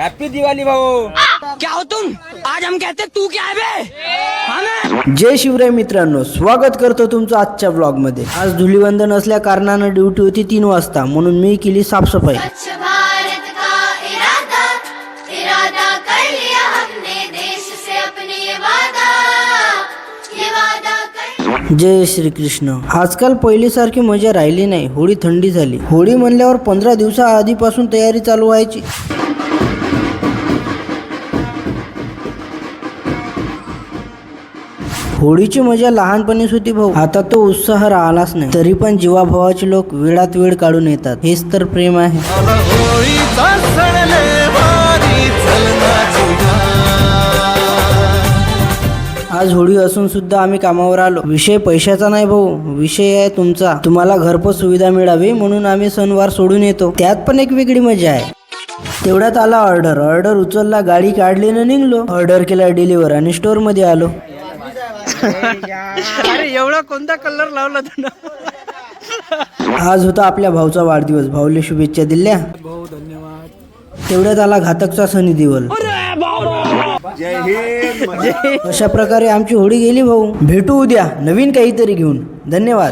Happy Diwali भाऊ. क्या हो तुम? आज हम कहते तू क्या है बे? जय शिवराय मित्रांनो, स्वागत करतो तुमचं आजच्या ब्लॉग मध्ये. आज धुलीवंदन असल्या कारणानं ड्युटी होती 3 वाजता, म्हणून मी केली साफसफाई. स्वच्छ भारत का इरादा कर लिया हमने, देश से अपने ये वादा कर. जय श्री कृष्ण. आजकाल पहिलीसारखी मजा राहिली नाही. होळी थंडी झाली. होळी म्हणल्यावर 15 दिवसा आधीपासून तयारी चालू व्हायची. होळीची मजा लहानपणीच होती भाऊ. आता तो उत्साह राहिलाच नाही. तरी पण जीवाभावाचे लोक वेळात वेळ काढून येतात. हेच तर प्रेम आहे. आज होळी असून सुद्धा आम्ही कामावर आलो. विषय पैशाचा नाही भाऊ, विषय आहे तुमचा. तुम्हाला घरपोच सुविधा मिळावी म्हणून आम्ही सणवार सोडून येतो. त्यात पण एक वेगळी मजा आहे. तेवढ्यात आला ऑर्डर उचलला, गाडी काढली न निघलो. ऑर्डर केला डिलिव्हर आणि स्टोर मध्ये आलो. अरे एवढा कोणता कलर लावला तुला? आज होता आपल्या भाऊचा वाढदिवस. भाऊले शुभेच्छा दिल्या. भाऊ धन्यवाद. तेवढ्यात आला घातकचा सनी दिवल. अशा प्रकारे आमची होळी गेली भाऊ. भेटू उद्या नवीन काहीतरी घेऊन. धन्यवाद.